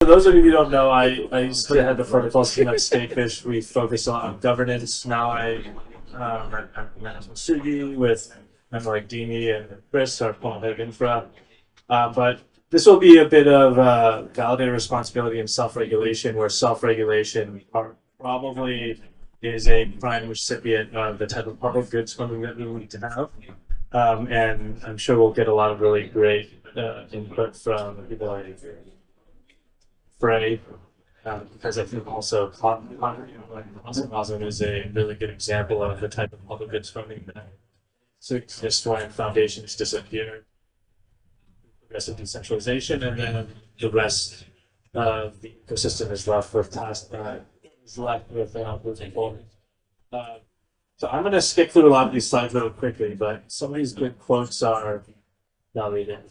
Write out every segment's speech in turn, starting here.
For those of you who don't know, I used to head the protocols team at Stakefish. We focus a lot on governance. Now I'm at Sugi with members like Dini and Chris, our head of infra. But this will be a bit of validator responsibility and self-regulation, where self-regulation probably is a prime recipient of the type of public goods funding that we need to have. And I'm sure we'll get a lot of really great input from people like Frey, because I think also AwesomWasm is a really good example of the type of public goods funding that exists when foundations disappear, progressive decentralization, and then the rest of the ecosystem is left with moving forward. So I'm going to skip through a lot of these slides really quickly, but some of these good quotes are not read it.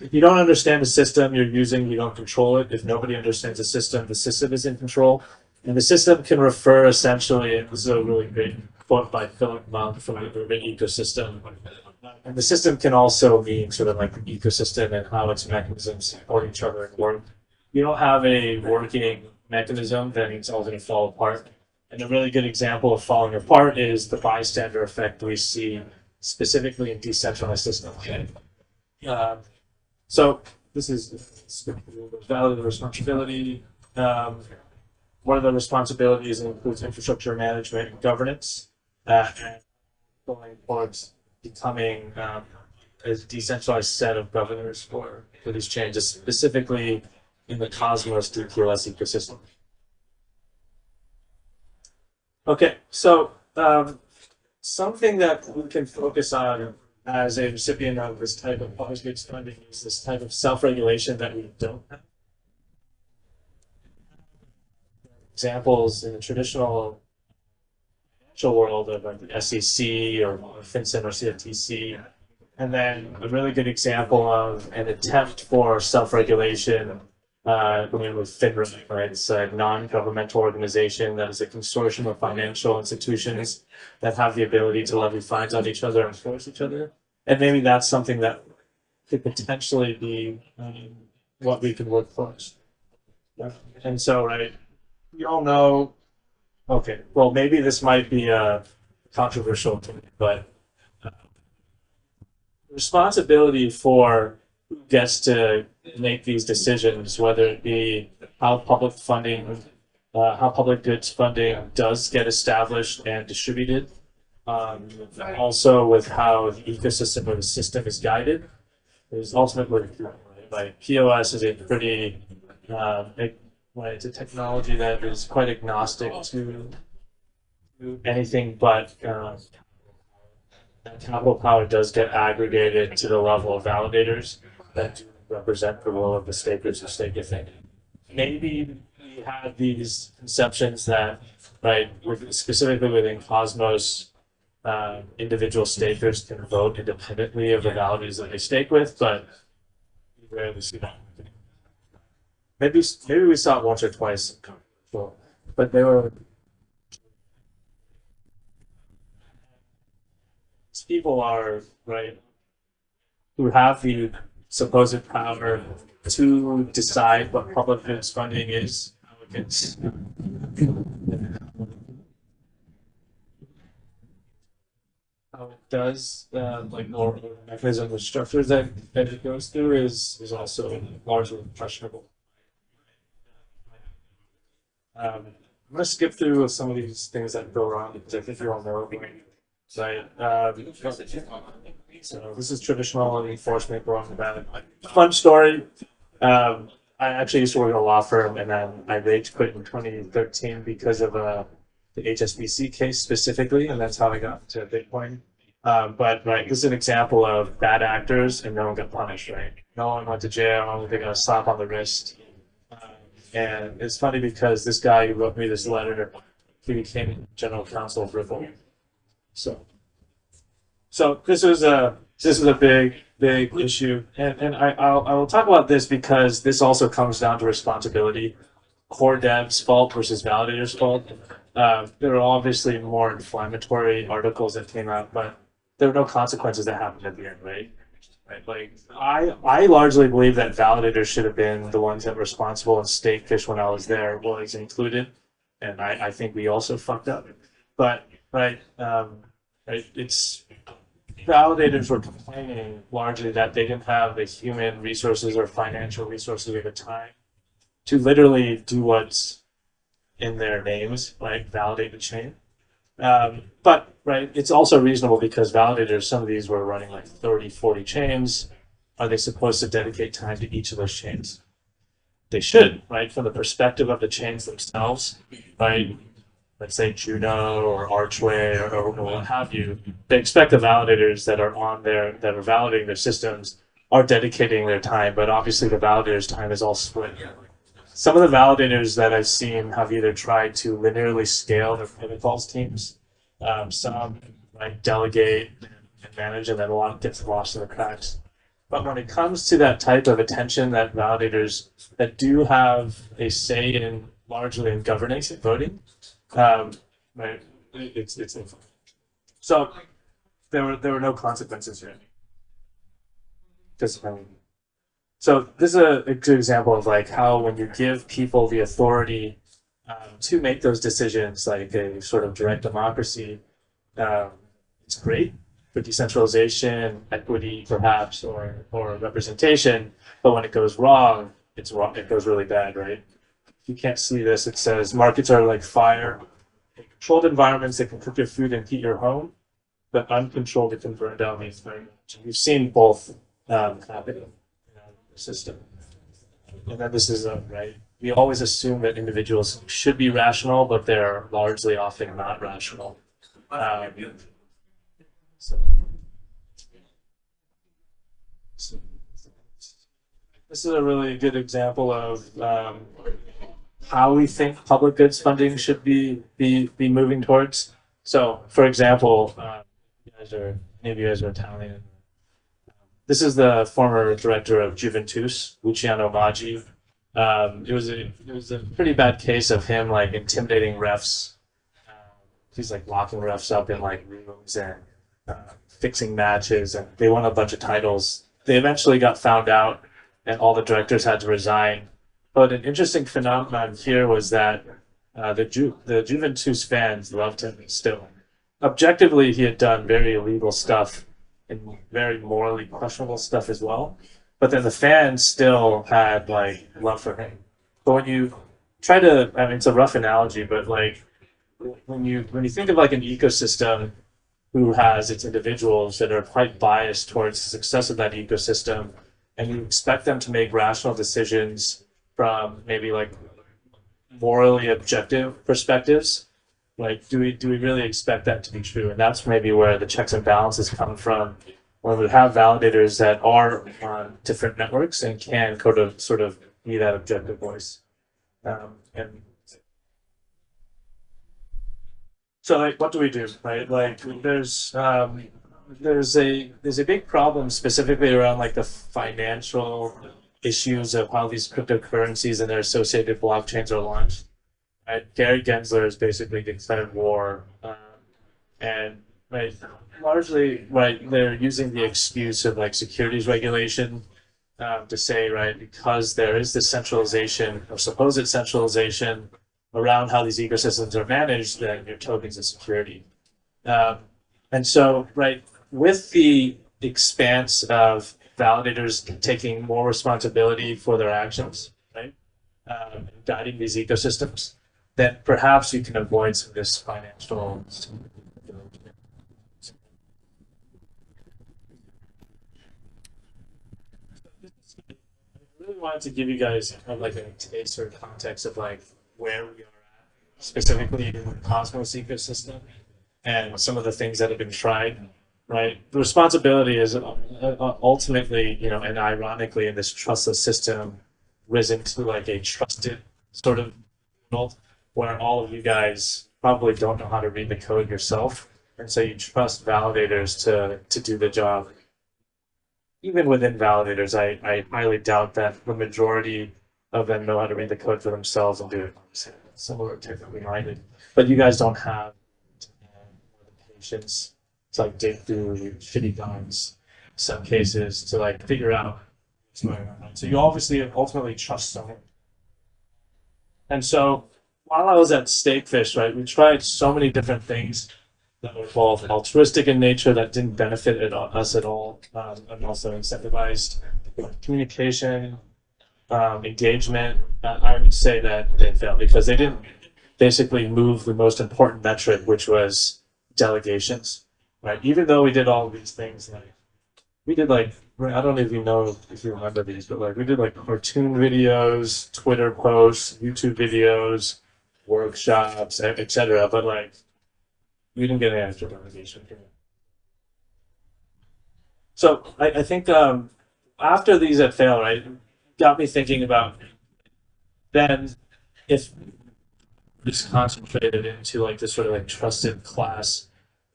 If you don't understand the system you're using, you don't control it. If nobody understands the system is in control. And the system can refer essentially, this is a really great quote by Philip Monk from the Urban Ecosystem. And the system can also mean sort of like the ecosystem and how its mechanisms support each other and work. If you don't have a working mechanism, then it's all going to fall apart. And a really good example of falling apart is the bystander effect we see specifically in decentralized systems. So this is valid responsibility. One of the responsibilities includes infrastructure management and governance, and going towards becoming a decentralized set of governors for these changes, specifically in the Cosmos DPoS ecosystem. Okay, so something that we can focus on as a recipient of this type of public goods funding is this type of self-regulation that we don't have. Examples in the traditional financial world of like the SEC or FinCEN or CFTC, and then a really good example of an attempt for self-regulation with FINRA, right? It's a non-governmental organization that is a consortium of financial institutions that have the ability to levy fines on each other and enforce each other. And maybe that's something that could potentially be what we can work towards. Yeah. And so, right, you all know, okay, well, maybe this might be controversial to me, but responsibility for who gets to make these decisions, whether it be how public funding, how public goods funding does get established and distributed, also with how the ecosystem or the system is guided, is ultimately like POS is a pretty it's a technology that is quite agnostic to anything but capital power does get aggregated to the level of validators that do represent the will of the stakers who stake a thing. Maybe we had these conceptions that, right, specifically within Cosmos, individual stakers can vote independently of the validators that they stake with, but we rarely see that. Maybe we saw it once or twice, but they were people are right who have the supposed power to decide what public goods funding is, how it gets how it does, like more mechanism of structures that it goes through is also largely questionable. I'm going to skip through some of these things that go wrong because I think you all know. Right. So this is traditional enforcement going about it. Fun story. I actually used to work at a law firm, and then I rage quit in 2013 because of the HSBC case specifically, and that's how I got to Bitcoin. But right, this is an example of bad actors, and no one got punished. Right, no one went to jail. They got a slap on the wrist. And it's funny because this guy who wrote me this letter, he became general counsel of Ripple. So this was a big issue, and I will talk about this because this also comes down to responsibility. Core dev's fault versus validator's fault. There are obviously more inflammatory articles that came out, but there were no consequences that happened at the end, right? right? Like I largely believe that validators should have been the ones that were responsible, and Stakefish, when I was there, was included, and I think we also fucked up. But right, it's validators were complaining largely that they didn't have the human resources or financial resources at the time to literally do what's in their names, like validate the chain. But right, it's also reasonable because validators, some of these were running like 30, 40 chains. Are they supposed to dedicate time to each of those chains? They should, right? From the perspective of the chains themselves, right? Let's say Juno or Archway or what have you, they expect the validators that are on there, that are validating their systems, are dedicating their time, but obviously the validators' time is all split. Some of the validators that I've seen have either tried to linearly scale their protocols teams, some like delegate and manage, and then a lot gets lost in the cracks. But when it comes to that type of attention that validators that do have a say in largely in governance and voting, right, it's so there were no consequences here. Just so this is a good example of like how when you give people the authority to make those decisions, like a sort of direct democracy, it's great for decentralization, equity, perhaps, or representation. But when it goes wrong, it's wrong. It goes really bad, right? If you can't see this, it says markets are like fire. In controlled environments, they can cook your food and heat your home, but uncontrolled, it can burn down the environment. We've seen both happen in the system. And then this is right. We always assume that individuals should be rational, but they're largely often not rational. So this is a really good example of how we think public goods funding should be moving towards. So, for example, many of you guys are Italian. This is the former director of Juventus, Luciano Maggi. It was a pretty bad case of him like intimidating refs. He's like locking refs up in like rooms and fixing matches, and they won a bunch of titles. They eventually got found out, and all the directors had to resign. But an interesting phenomenon here was that the Juventus fans loved him still. Objectively, he had done very illegal stuff and very morally questionable stuff as well. But then the fans still had like love for him. But when you try to, I mean, it's a rough analogy, but like when you think of like an ecosystem who has its individuals that are quite biased towards the success of that ecosystem, and you expect them to make rational decisions from maybe like morally objective perspectives, like do we really expect that to be true? And that's maybe where the checks and balances come from, where we have validators that are on different networks and can sort of be that objective voice. And so like what do we do, right? Like there's a big problem specifically around like the financial issues of how these cryptocurrencies and their associated blockchains are launched. Right? Gary Gensler has basically declared war, and right, largely right, they're using the excuse of like securities regulation to say, right, because there is this centralization or supposed centralization around how these ecosystems are managed, then your token's a security. And so, right, with the expanse of validators taking more responsibility for their actions, right, guiding these ecosystems, then perhaps you can avoid some of this financial. I really wanted to give you guys kind of like a taste or context of like where we are at, specifically in the Cosmos ecosystem, and some of the things that have been tried. Right, the responsibility is ultimately, you know, and ironically, in this trustless system, risen to like a trusted sort of world where all of you guys probably don't know how to read the code yourself, and so you trust validators to do the job. Even within validators, I highly doubt that the majority of them know how to read the code for themselves and do it. Some are technically minded, but you guys don't have the patience to like dig through shitty guns some cases to like figure out what's going on. So you obviously ultimately trust someone. And so while I was at Steakfish, right, we tried so many different things that were both altruistic in nature that didn't benefit us at all, and also incentivized communication, engagement. I would say that they failed because they didn't basically move the most important metric, which was delegations, right? Even though we did all of these things, like we did like, I don't even know if you remember these, but like we did like cartoon videos, Twitter posts, YouTube videos, workshops, etc. But like we didn't get any extra delegation from it. So I think after these had failed, right, got me thinking about then if this concentrated into like this sort of like trusted class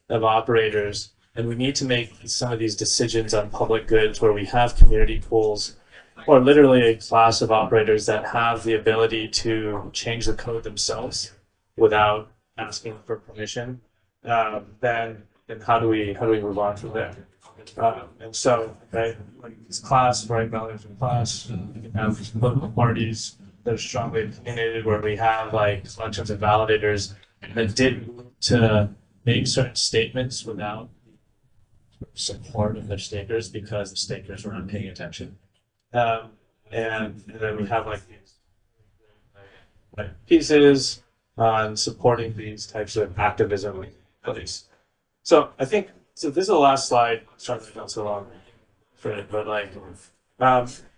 of operators, and we need to make some of these decisions on public goods where we have community pools or literally a class of operators that have the ability to change the code themselves without asking for permission, then how do we move on from there? And so, right, like this class, right, validation class, we can have political parties that are strongly opinionated where we have like collections of validators that did to make certain statements without support of their stakers because the stakers were not paying attention. And then we have like these pieces on supporting these types of activism plays. So I think, so this is the last slide. Sorry if not so long for it, but like,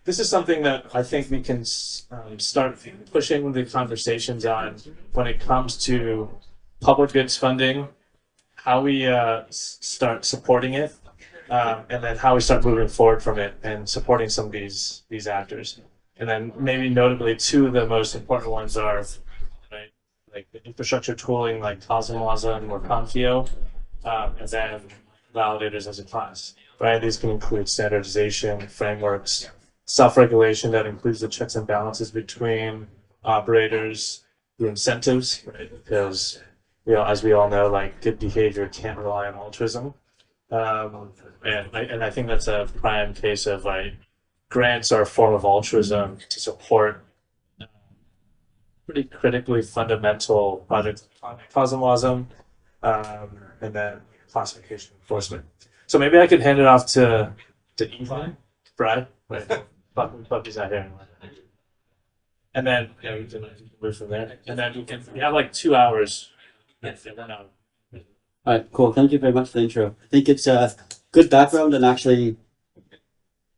this is something that I think we can start pushing the conversations on when it comes to public goods funding, how we start supporting it, and then how we start moving forward from it and supporting some of these actors. And then maybe notably two of the most important ones are right, like the infrastructure tooling like CosmWasm or Confio, and then validators as a class. Right? These can include standardization, frameworks, self-regulation that includes the checks and balances between operators, the incentives, right? Because as we all know, like good behavior can't rely on altruism. And I think that's a prime case of like grants are a form of altruism to support pretty critically fundamental projects like CosmWasm, and then classification enforcement. So maybe I could hand it off to Eli, Brad. Right. Bucky's not here anymore. And then we can move from there. And then we have like 2 hours. Yes, yeah, 1 hour. All right, cool. Thank you very much for the intro. I think it's a good background and actually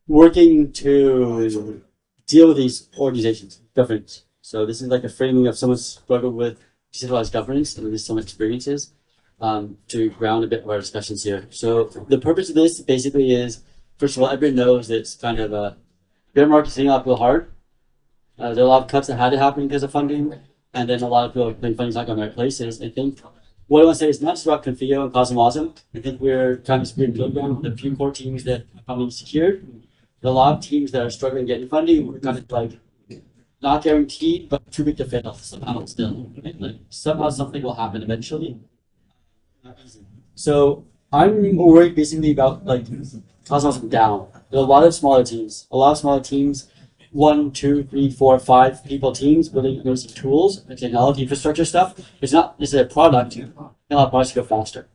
working to deal with these organizations, governance. So this is like a framing of someone's struggled with decentralized governance and there's some experiences to ground a bit of our discussions here. So the purpose of this basically is, first of all, everyone knows that it's kind of a bear market sitting up real hard. There are a lot of cuts that had to happen because of funding, and then a lot of people are putting funding's not going to the right places. I think what I want to say is not just about Confio and CosmWasm. I think we're trying to sprint program with a few core teams that have funding secured. There are a lot of teams that are struggling getting funding. We're kind of like not guaranteed, but too big to fail somehow still. Right? Like somehow something will happen eventually. So I'm worried basically about like CosmWasm down. There are a lot of smaller teams. 1, 2, 3, 4, 5 people teams building amazing tools and technology infrastructure stuff. It's not just a product. And a lot of products go faster.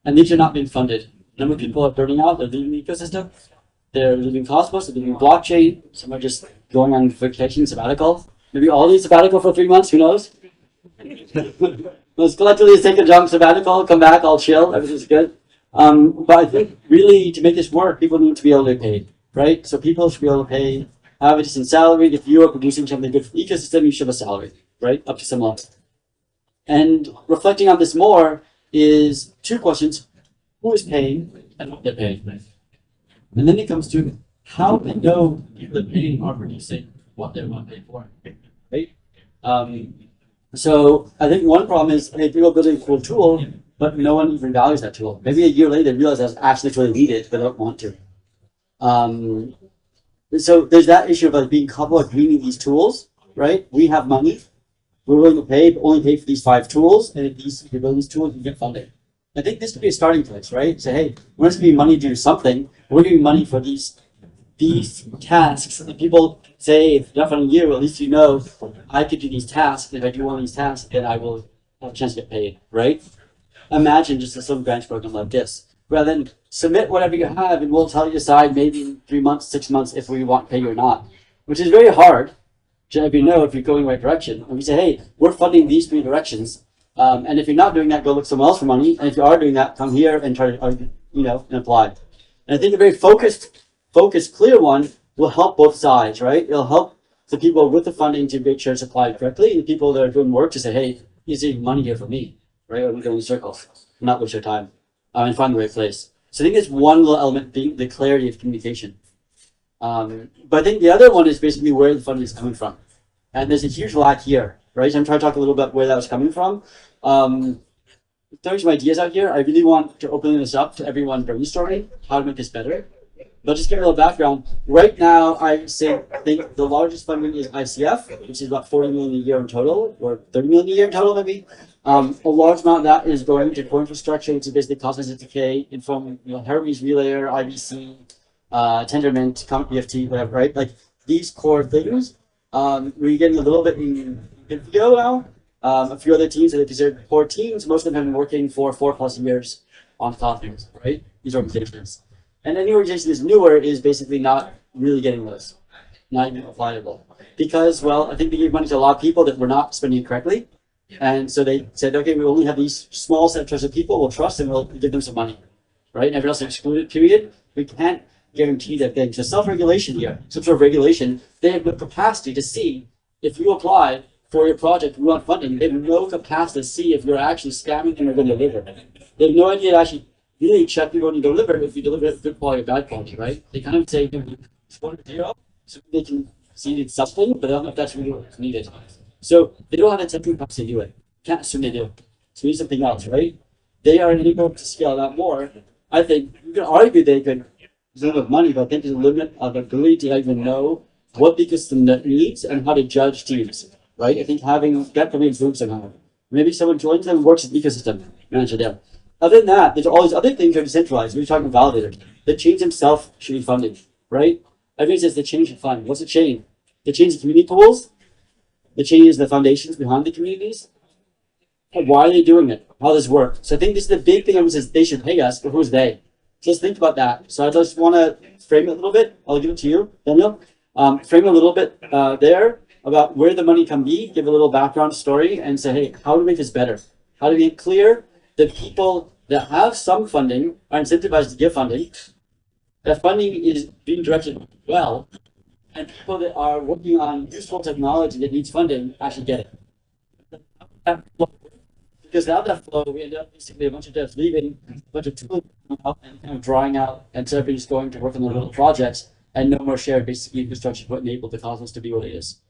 And these are not being funded. A number of people are burning out. They're leaving the ecosystem. They're leaving Cosmos. They're leaving blockchain. Some are just going on vacation, sabbatical. Maybe all these sabbatical for 3 months. Who knows? Let's collectively take a junk sabbatical. Come back. I'll chill. Everything's good. But I think really to make this work, people need to be able to pay, right? So people should be able to pay, have a decent salary. If you are producing something good for the ecosystem, you should have a salary, right? Up to some level. And reflecting on this more is 2 questions. Who is paying and what they're paying? And then it comes to how they know people that are paying are producing what they want to pay for, right? So I think one problem is, hey, people are building a cool tool, but no one even values that tool. Maybe a year later they realize that's actually really needed, but they don't want to. So there's that issue of like being comfortable with greening these tools, right? We have money, we're willing to pay, but only pay for these 5 tools, and if you build these tools, you get funding. I think this could be a starting place, right? Say, hey, we're going to give you money to do something. We're giving you money for these tasks. And people say, if enough on you, at least you know I could do these tasks. If I do one of these tasks, then I will have a chance to get paid, right? Imagine just a some grants program like this. Rather than submit whatever you have, and we'll tell you decide maybe in 3 months, 6 months if we want to pay you or not, which is very hard to if you know if you're going the right direction. And we say, hey, we're funding these 3 directions. And if you're not doing that, go look somewhere else for money. And if you are doing that, come here and try to, and apply. And I think a very focused, clear one will help both sides, right? It'll help the people with the funding to make sure it's applied correctly, and the people that are doing work to say, hey, is there money here for me, right? Or we go in circles, not waste your time, and find the right place. So I think there's one little element being the clarity of communication. But I think the other one is basically where the funding is coming from. And there's a huge lack here, right? So I'm trying to talk a little bit where that was coming from. Throwing some ideas out here. I really want to open this up to everyone brainstorming how to make this better. But just give a little background. Right now, I think the largest funding is ICF, which is about 40 million a year in total, or 30 million a year in total, maybe. A large amount of that is going to core infrastructure, which is basically CosmWasm decay, Inform, Hermes Relayer, IBC, Tendermint, Comet BFT, whatever, right? Like these core things. We're getting a little bit in video now. A few other teams that are considered core teams, most of them have been working for 4+ years on Cosmos, right? These organizations. And any organization that's newer is basically not really getting those, not even applicable. Because, well, I think they gave money to a lot of people that were not spending it correctly. And so they said, okay, we only have these small set of trusted people, we'll trust them, we'll give them some money, right? And everyone else is excluded, period. We can't guarantee that thing. So self-regulation here, some sort of regulation, they have the capacity to see if you apply for your project, you want funding, they have no capacity to see if you're actually scamming them or going to deliver. They have no idea to actually really check you're going to deliver if you deliver it good quality or bad quality, right? They kind of say, it's 1 to 0, so they can see it's something, but they don't know if that's really what's needed. So they don't have the technical capacity to do it. Can't assume they do. So we need something else, right? They are able to scale that more. I think you can argue they could deserve of money, but I think there's a limit of ability to even know what the ecosystem needs and how to judge teams, right? I think having that probably improves somehow. Maybe someone joins them and works in the ecosystem manager there. Other than that, there's all these other things that are decentralized. We're talking validators. The chain himself should be funded, right? Everyone says the chain should fund. What's the chain? The chain is community pools. The chain is the foundations behind the communities. And why are they doing it? How does this work? So I think this is the big thing. Everyone says they should pay us, but who's they? So let's think about that. So I just want to frame it a little bit. I'll give it to you, Daniel. Frame a little bit there about where the money can be, give a little background story, and say, hey, how do we make this better? How do we make clear that people that have some funding are incentivized to give funding, that funding is being directed well, and people that are working on useful technology that needs funding actually get it. Because without that flow, we end up basically a bunch of devs leaving, a bunch of tools out and kind of drying out, and so everybody's going to work on their little projects, and no more shared basically infrastructure to enable the Cosmos to be what it is.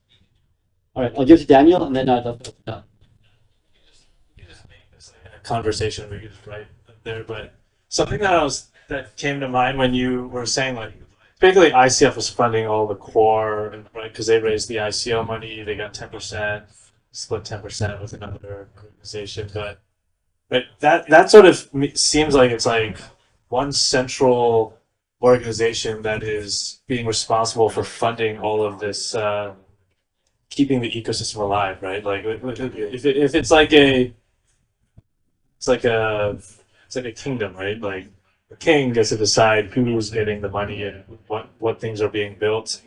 All right, I'll give it to Daniel, and then I'd love to open it up. Conversation we could just write there, but something that came to mind when you were saying, like, basically ICF was funding all the core, and right, because they raised the ICO money, they got 10%, split 10% with another organization, but that sort of seems like it's like one central organization that is being responsible for funding all of this, keeping the ecosystem alive, right? Like if it's like a kingdom, right? Like the king gets to decide who's getting the money and what things are being built.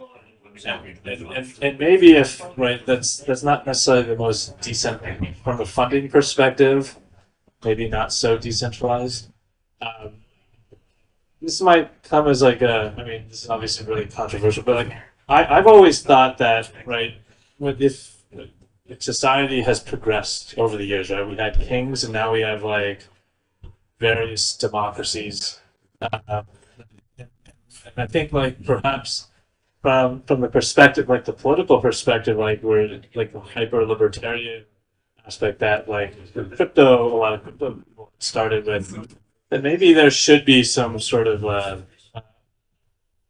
And maybe if, right, that's not necessarily the most decent from a funding perspective, maybe not so decentralized. This might come as like I mean, this is obviously really controversial, but like I've always thought that, right, if society has progressed over the years, right? We had kings, and now we have like various democracies. And I think like perhaps from the perspective, like the political perspective, like we're like the hyper libertarian aspect that like crypto, a lot of crypto started with, that maybe there should be some sort of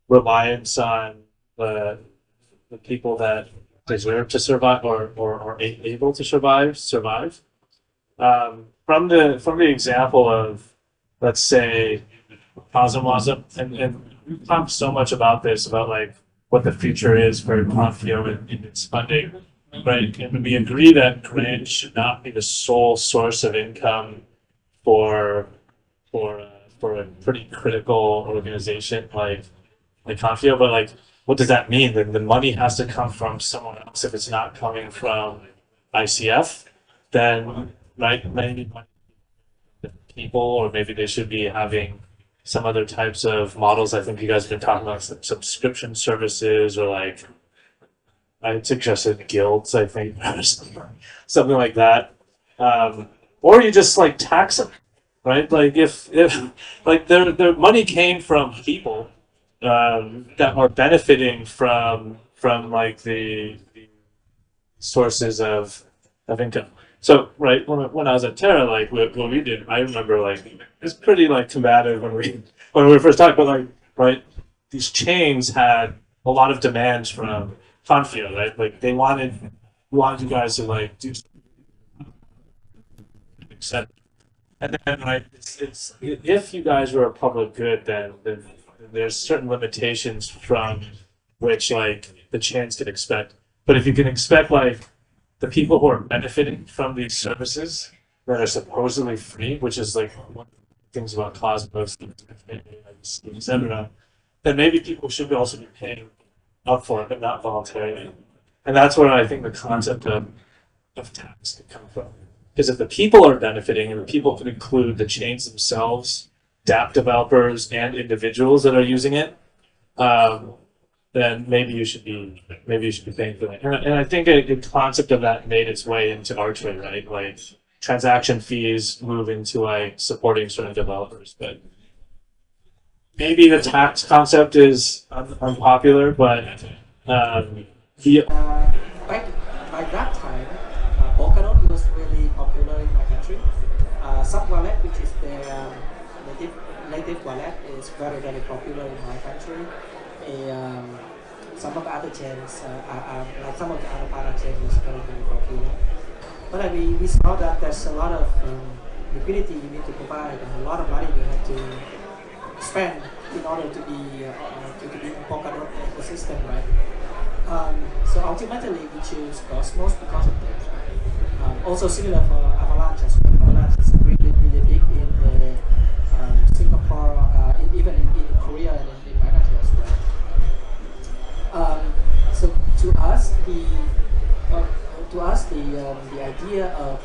reliance on the people that deserve to survive or able to survive. from the example of, let's say, CosmWasm, and we've talked so much about this, about like what the future is for Confio and its funding, right? And we agree that grants should not be the sole source of income for for a pretty critical organization like Confio, but like what does that mean? Then the money has to come from someone else. If it's not coming from ICF, then right, maybe people, or maybe they should be having some other types of models. I think you guys have been talking about some subscription services, or like I suggested guilds, I think, or something like that. Or you just like tax them, right? Like if like their money came from people that are benefiting from like the sources of income. So right when I was at Terra, like what we did, I remember like it was pretty like combative when we were first talking, but like right, these chains had a lot of demands from Confio, right? Like they wanted you guys to like do accept. And then right, it's if you guys were a public good, then there's certain limitations from which like the chains can expect. But if you can expect like the people who are benefiting from these services that are supposedly free, which is like one of the things about Cosmos, etc., then maybe people should also be paying up for it, but not voluntarily. And that's where I think the concept of tax can come from. Because if the people are benefiting, and the people can include the chains themselves, dApp developers, and individuals that are using it, then maybe you should be paying for that. And I think a concept of that made its way into Archway, right? Like transaction fees move into like supporting certain developers, but maybe the tax concept is unpopular, but the Back by that time, Polkadot was really popular in my country. Wallet, which is the native wallet, is very popular in my country. Some of the other chains, like some of the other chains, is very popular. But we saw that there's a lot of liquidity you need to provide, and a lot of money you have to spend in order to be in Polkadot ecosystem, right? So ultimately, we choose Cosmos because of that. Also similar for Avalanche as well. Avalanche is really big in the Singapore, even in Korea and in my country as well. So to us, the idea of